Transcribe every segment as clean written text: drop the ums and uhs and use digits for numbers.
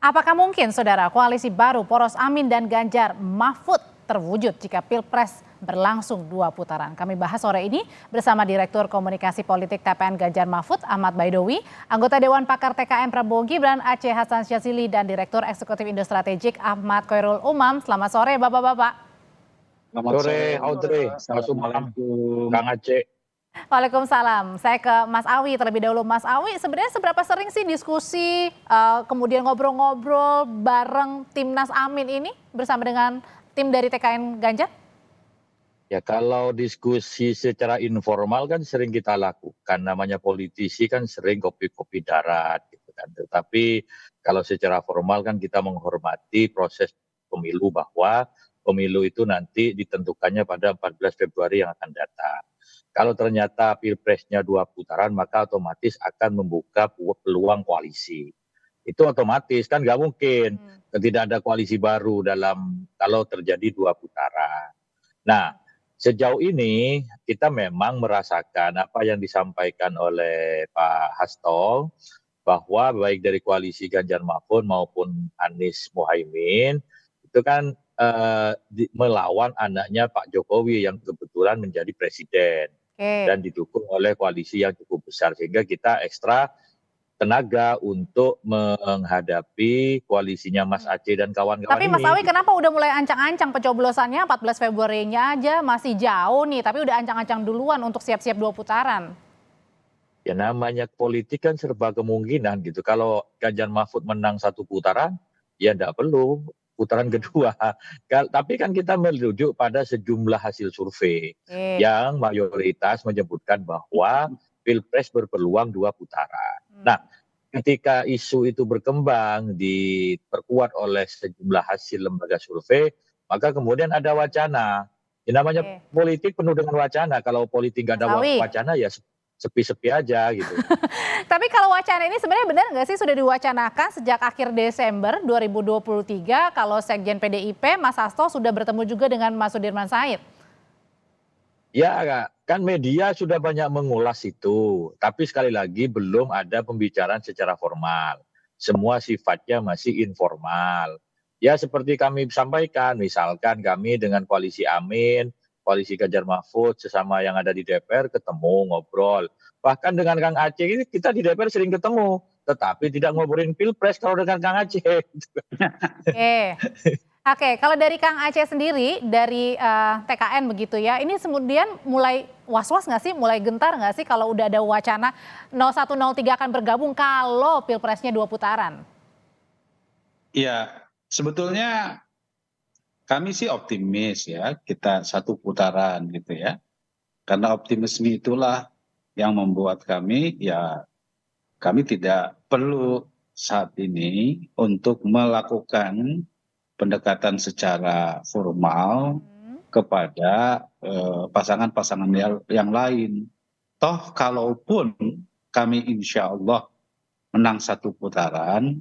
Apakah mungkin, Saudara, koalisi baru poros Amin dan Ganjar Mahfud terwujud jika Pilpres berlangsung 2 putaran? Kami bahas sore ini bersama Direktur Komunikasi Politik TPN Ganjar Mahfud, Ahmad Baidowi, anggota Dewan Pakar TKN Prabowo Gibran, Aceh Hasan Syazili, dan Direktur Eksekutif Indo Strategik Ahmad Khairul Umam. Selamat sore, Bapak-Bapak. Selamat sore, Audrey. Assalamualaikum, Kang Aceh. Waalaikumsalam. Saya ke Mas Awi terlebih dahulu. Mas Awi, sebenarnya seberapa sering sih diskusi, kemudian ngobrol-ngobrol bareng Timnas Amin ini bersama dengan tim dari TKN Ganjar? Ya kalau diskusi secara informal kan sering kita lakukan. Namanya politisi kan sering kopi-kopi darat gitu kan. Tetapi kalau secara formal kan kita menghormati proses pemilu, bahwa pemilu itu nanti ditentukannya pada 14 Februari yang akan datang. Kalau ternyata pilpresnya 2 putaran, maka otomatis akan membuka peluang koalisi. Itu otomatis, kan nggak mungkin tidak ada koalisi baru kalau terjadi 2 putaran. Nah, sejauh ini kita memang merasakan apa yang disampaikan oleh Pak Hasto, bahwa baik dari koalisi Ganjar Mahfud maupun Anies Muhaimin itu kan melawan anaknya Pak Jokowi yang kebetulan menjadi presiden. Dan didukung oleh koalisi yang cukup besar, sehingga kita ekstra tenaga untuk menghadapi koalisinya Mas Aceh dan kawan-kawan Tapi ini. Mas Awi, kenapa udah mulai ancang-ancang pencoblosannya 14 Februarinya aja, masih jauh nih, tapi udah ancang-ancang duluan untuk siap-siap 2 putaran? Ya namanya politik kan serba kemungkinan gitu. Kalau Ganjar Mahfud menang 1 putaran, ya enggak perlu putaran kedua. Tapi kan kita merujuk pada sejumlah hasil survei yang mayoritas menyebutkan bahwa Pilpres berpeluang 2 putaran. Nah, ketika isu itu berkembang, diperkuat oleh sejumlah hasil lembaga survei, maka kemudian ada wacana. Ya, namanya politik penuh dengan wacana. Kalau politik nggak ada wacana, ya sepi-sepi aja gitu. Tapi kalau wacana ini sebenarnya benar nggak sih sudah diwacanakan sejak akhir Desember 2023 kalau Sekjen PDIP Mas Hasto sudah bertemu juga dengan Mas Sudirman Said? Ya kan media sudah banyak mengulas itu, tapi sekali lagi belum ada pembicaraan secara formal. Semua sifatnya masih informal. Ya seperti kami sampaikan, misalkan kami dengan koalisi Amin, koalisi Ganjar Mahfud, sesama yang ada di DPR ketemu, ngobrol. Bahkan dengan Kang Aceh ini kita di DPR sering ketemu, tetapi tidak ngobrolin Pilpres kalau dengan Kang Aceh. Oke, kalau dari Kang Aceh sendiri, dari TKN begitu ya, ini kemudian mulai was-was nggak sih, mulai gentar nggak sih kalau udah ada wacana 0103 akan bergabung kalau Pilpresnya 2 putaran? Iya, sebetulnya kami sih optimis ya, kita 1 putaran gitu ya. Karena optimisme itulah yang membuat kami tidak perlu saat ini untuk melakukan pendekatan secara formal kepada pasangan-pasangan yang lain. Toh kalaupun kami insya Allah menang 1 putaran,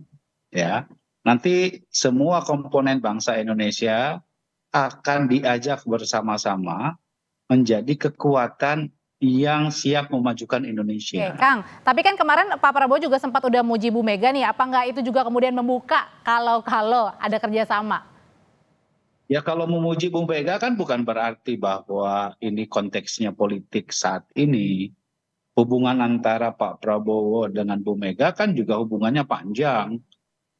ya nanti semua komponen bangsa Indonesia akan diajak bersama-sama menjadi kekuatan yang siap memajukan Indonesia. Oke, Kang, tapi kan kemarin Pak Prabowo juga sempat udah muji Bu Mega nih, apa nggak itu juga kemudian membuka kalau ada kerjasama? Ya kalau memuji Bu Mega kan bukan berarti bahwa ini konteksnya politik saat ini. Hubungan antara Pak Prabowo dengan Bu Mega kan juga hubungannya panjang.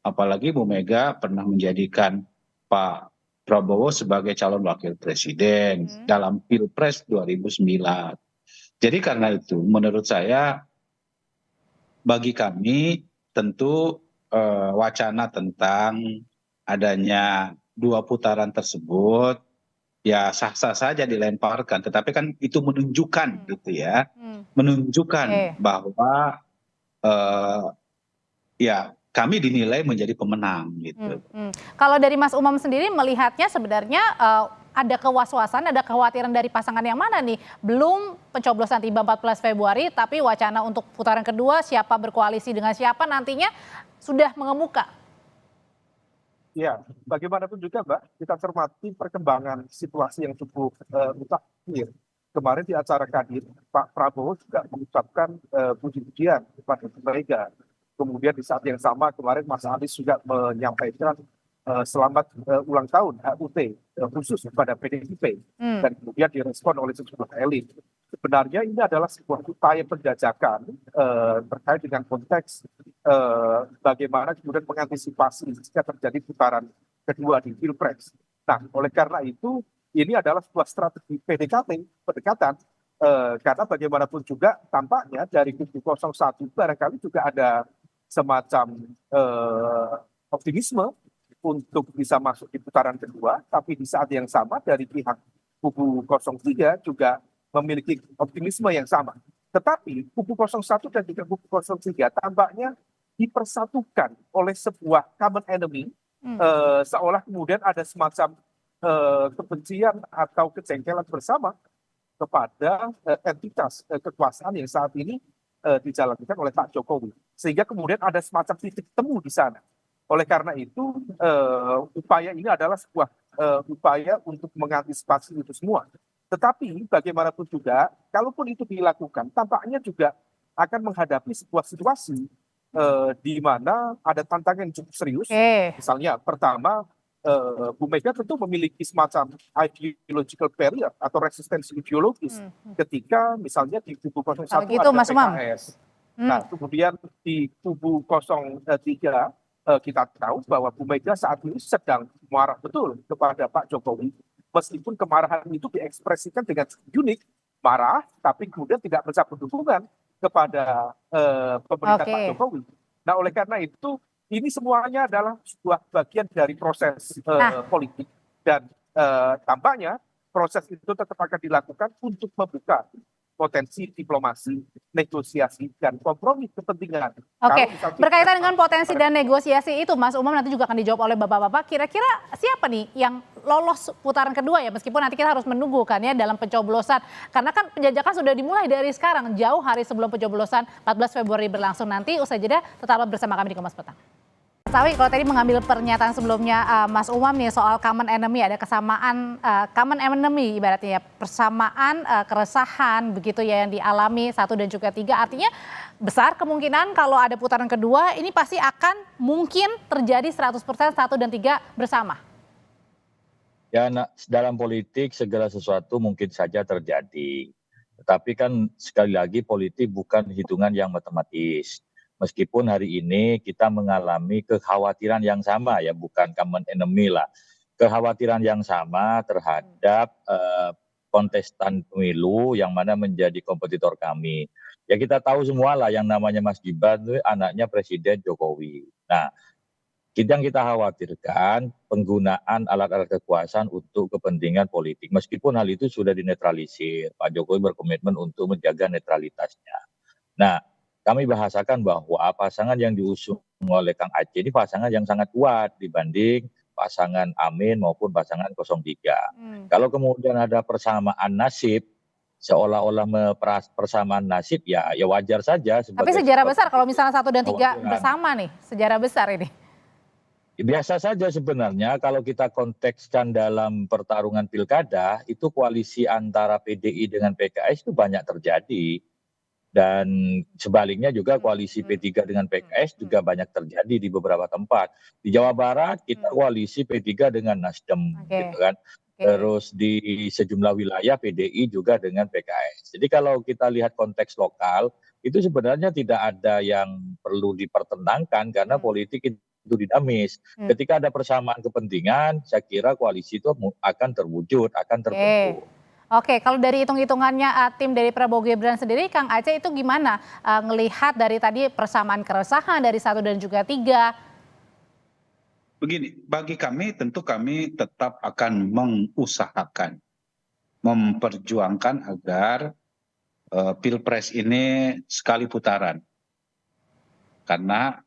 Apalagi Bu Mega pernah menjadikan Pak Prabowo sebagai calon wakil presiden dalam Pilpres 2009. Jadi karena itu menurut saya, bagi kami tentu wacana tentang adanya 2 putaran tersebut ya sah-sah saja dilemparkan, tetapi kan itu menunjukkan gitu ya, menunjukkan bahwa ya kami dinilai menjadi pemenang gitu. Kalau dari Mas Umam sendiri melihatnya sebenarnya ada kewas-wasan, ada kekhawatiran dari pasangan yang mana nih? Belum pencoblosan tiba 14 Februari, tapi wacana untuk putaran kedua siapa berkoalisi dengan siapa nantinya sudah mengemuka. Ya, bagaimanapun juga Mbak, kita cermati perkembangan situasi yang cukup mutakhir. Kemarin di acara Kadin, Pak Prabowo juga mengucapkan puji-pujian kepada Bu Mega. Kemudian di saat yang sama kemarin Mas Anies juga menyampaikan selamat ulang tahun HUT khusus kepada PDIP dan kemudian direspon oleh sejumlah elit. Sebenarnya ini adalah sebuah upaya penjajakan terkait dengan konteks bagaimana kemudian mengantisipasi jika terjadi putaran kedua di Pilpres. Nah, oleh karena itu ini adalah sebuah strategi pendekatan karena bagaimanapun juga tampaknya dari kubu 01 barangkali juga ada semacam optimisme untuk bisa masuk di putaran kedua, tapi di saat yang sama dari pihak kubu 03 juga memiliki optimisme yang sama. Tetapi kubu 01 dan juga kubu 03 tampaknya dipersatukan oleh sebuah common enemy, seolah kemudian ada semacam kebencian atau kejengkelan bersama kepada entitas kekuasaan yang saat ini dijalankan oleh Pak Jokowi. Sehingga kemudian ada semacam titik temu di sana. Oleh karena itu, upaya ini adalah sebuah upaya untuk mengantisipasi itu semua. Tetapi bagaimanapun juga, kalaupun itu dilakukan, tampaknya juga akan menghadapi sebuah situasi di mana ada tantangan yang cukup serius. Misalnya, pertama, Bu Mega tentu memiliki semacam ideological barrier atau resistensi ideologis ketika misalnya di kubu 01 gitu, ada Mas Umam. PKS. Nah, kemudian di kubu 03 kita tahu bahwa Bu Mega saat ini sedang marah betul kepada Pak Jokowi, meskipun kemarahan itu diekspresikan dengan unik, marah, tapi kemudian tidak mencabut dukungan kepada pemerintah Pak Jokowi. Nah, oleh karena itu, ini semuanya adalah sebuah bagian dari proses politik, dan tampaknya proses itu tetap akan dilakukan untuk membuka potensi diplomasi, negosiasi, dan kompromi kepentingan. Oke, berkaitan dengan potensi dan negosiasi itu, Mas Umam, nanti juga akan dijawab oleh Bapak-Bapak. Kira-kira siapa nih yang lolos putaran kedua ya, meskipun nanti kita harus menunggu kan ya dalam pencoblosan. Karena kan penjajakan sudah dimulai dari sekarang, jauh hari sebelum pencoblosan 14 Februari berlangsung nanti. Usai jeda, tetaplah bersama kami di Kompas Petang. Mas Awi, kalau tadi mengambil pernyataan sebelumnya Mas Umam nih soal common enemy, ada kesamaan common enemy ibaratnya ya, persamaan keresahan begitu ya yang dialami 1 dan juga 3, artinya besar kemungkinan kalau ada putaran kedua ini pasti akan mungkin terjadi 100% 1 dan 3 bersama. Ya, dalam politik segala sesuatu mungkin saja terjadi. Tetapi kan sekali lagi politik bukan hitungan yang matematis. Meskipun hari ini kita mengalami kekhawatiran yang sama ya, bukan common enemy lah. Kekhawatiran yang sama terhadap kontestan pemilu yang mana menjadi kompetitor kami. Ya kita tahu semua lah yang namanya Mas Gibran itu anaknya Presiden Jokowi. Nah, yang kita khawatirkan penggunaan alat-alat kekuasaan untuk kepentingan politik. Meskipun hal itu sudah dinetralisir, Pak Jokowi berkomitmen untuk menjaga netralitasnya. Nah, kami bahasakan bahwa pasangan yang diusung oleh Kang Aceh ini pasangan yang sangat kuat dibanding pasangan Amin maupun pasangan 03. Kalau kemudian ada persamaan nasib, seolah-olah persamaan nasib, ya wajar saja. Tapi sejarah besar kalau misalnya 1 dan 3 bersama nih, sejarah besar ini. Biasa saja sebenarnya kalau kita kontekskan dalam pertarungan pilkada, itu koalisi antara PDI dengan PKS itu banyak terjadi. Dan sebaliknya juga koalisi P3 dengan PKS juga banyak terjadi di beberapa tempat. Di Jawa Barat kita koalisi P3 dengan Nasdem, gitu kan. Terus di sejumlah wilayah PDI juga dengan PKS. Jadi kalau kita lihat konteks lokal, itu sebenarnya tidak ada yang perlu dipertentangkan karena politik itu dinamis. Ketika ada persamaan kepentingan, saya kira koalisi itu akan terwujud, akan terbentuk. Oke, kalau dari hitung-hitungannya tim dari Prabowo Gibran sendiri, Kang Aceh itu gimana ngelihat dari tadi persamaan keresahan dari 1 dan juga 3? Begini, bagi kami tentu kami tetap akan mengusahakan, memperjuangkan agar Pilpres ini sekali putaran. Karena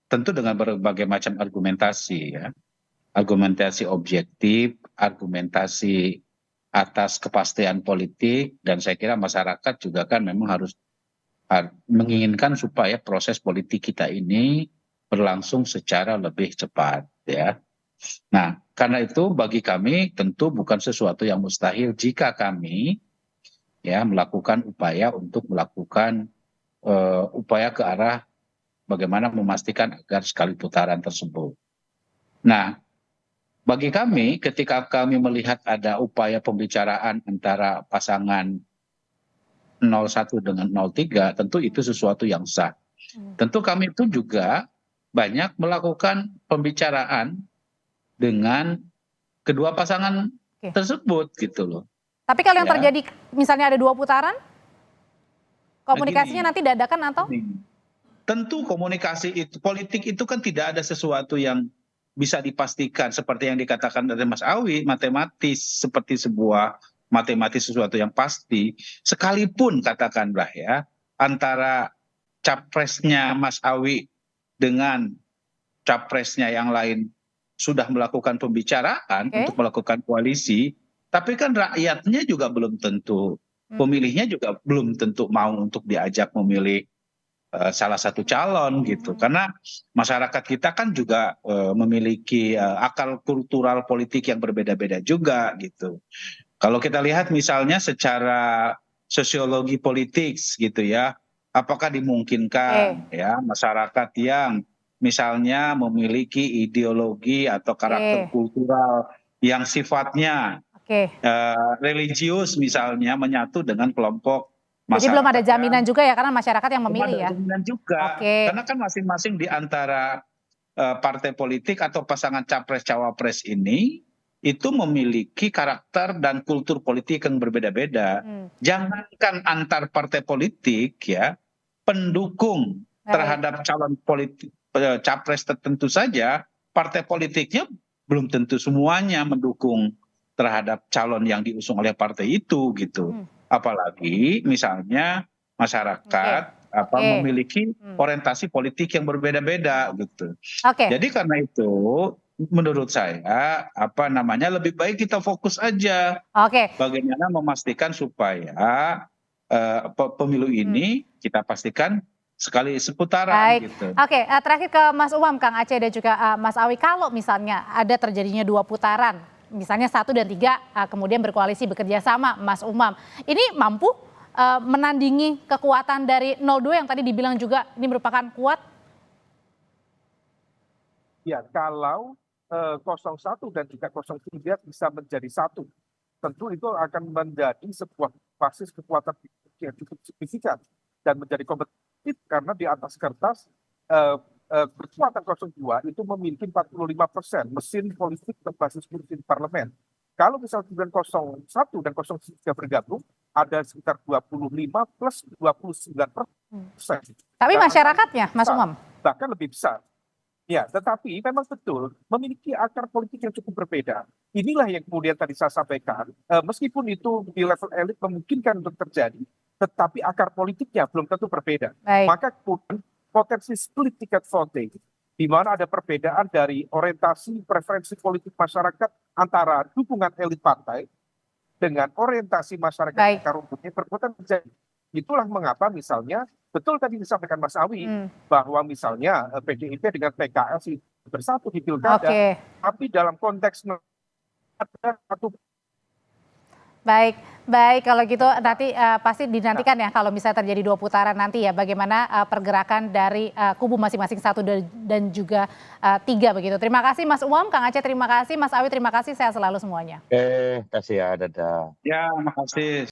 tentu dengan berbagai macam argumentasi ya, argumentasi objektif, argumentasi atas kepastian politik, dan saya kira masyarakat juga kan memang harus menginginkan supaya proses politik kita ini berlangsung secara lebih cepat ya. Nah, karena itu bagi kami tentu bukan sesuatu yang mustahil jika kami ya melakukan upaya untuk melakukan upaya ke arah bagaimana memastikan agar sekali putaran tersebut. Nah, bagi kami ketika kami melihat ada upaya pembicaraan antara pasangan 01 dengan 03, tentu itu sesuatu yang sah. Tentu kami itu juga banyak melakukan pembicaraan dengan kedua pasangan tersebut gitu loh. Tapi kalau yang terjadi misalnya ada 2 putaran, komunikasinya nanti dadakan atau? Tentu komunikasi itu, politik itu kan tidak ada sesuatu yang bisa dipastikan seperti yang dikatakan dari Mas Awi, matematis seperti sebuah matematis sesuatu yang pasti, sekalipun katakanlah ya, antara capresnya Mas Awi dengan capresnya yang lain sudah melakukan pembicaraan untuk melakukan koalisi, tapi kan rakyatnya juga belum tentu, pemilihnya juga belum tentu mau untuk diajak memilih salah satu calon gitu, karena masyarakat kita kan juga memiliki akal kultural politik yang berbeda-beda juga gitu. Kalau kita lihat misalnya secara sosiologi politik gitu ya, apakah dimungkinkan ya masyarakat yang misalnya memiliki ideologi atau karakter kultural yang sifatnya religius misalnya menyatu dengan kelompok masyarakat. Jadi belum ada jaminan juga ya karena masyarakat yang memilih ya. Jaminan juga, karena kan masing-masing di antara partai politik atau pasangan capres cawapres ini itu memiliki karakter dan kultur politik yang berbeda-beda. Jangankan antar partai politik ya, pendukung terhadap calon politik capres tertentu saja, partai politiknya belum tentu semuanya mendukung terhadap calon yang diusung oleh partai itu gitu. Apalagi misalnya masyarakat memiliki orientasi politik yang berbeda-beda gitu. Jadi karena itu menurut saya lebih baik kita fokus aja bagaimana memastikan supaya pemilu ini kita pastikan sekali seputaran gitu. Terakhir ke Mas Umam, Kang Aceh dan juga Mas Awi, kalau misalnya ada terjadinya 2 putaran, misalnya 1 dan 3 kemudian berkoalisi bekerja sama, Mas Umam, ini mampu menandingi kekuatan dari 02 yang tadi dibilang juga ini merupakan kuat? Ya, kalau 01 dan juga 03 bisa menjadi satu, tentu itu akan menjadi sebuah basis kekuatan yang cukup signifikan dan menjadi kompetitif karena di atas kertas kekuatan 02 itu memiliki 45% mesin politik berbasis kursi di parlemen. Kalau misalnya 01 dan 03 bergabung, ada sekitar 25 plus 29%. Tapi masyarakatnya, Mas Umam? Bahkan lebih besar. Ya, tetapi memang betul memiliki akar politik yang cukup berbeda. Inilah yang kemudian tadi saya sampaikan, meskipun itu di level elit memungkinkan untuk terjadi, tetapi akar politiknya belum tentu berbeda. Maka kemudian potensi split ticket voting, di mana ada perbedaan dari orientasi preferensi politik masyarakat antara dukungan elit partai dengan orientasi masyarakat akar rumputnya berpotensi terjadi. Itulah mengapa misalnya, betul tadi disampaikan Mas Awi, bahwa misalnya PDIP dengan PKS bersatu di pilkada, tapi dalam konteks ada satu. Baik kalau gitu nanti pasti dinantikan ya kalau misalnya terjadi 2 putaran nanti ya bagaimana pergerakan dari kubu masing-masing 1 dan juga 3 begitu. Terima kasih Mas Umam, Kang Aceh terima kasih, Mas Awi terima kasih, sehat selalu semuanya. Kasih ya, dadah. Ya, makasih.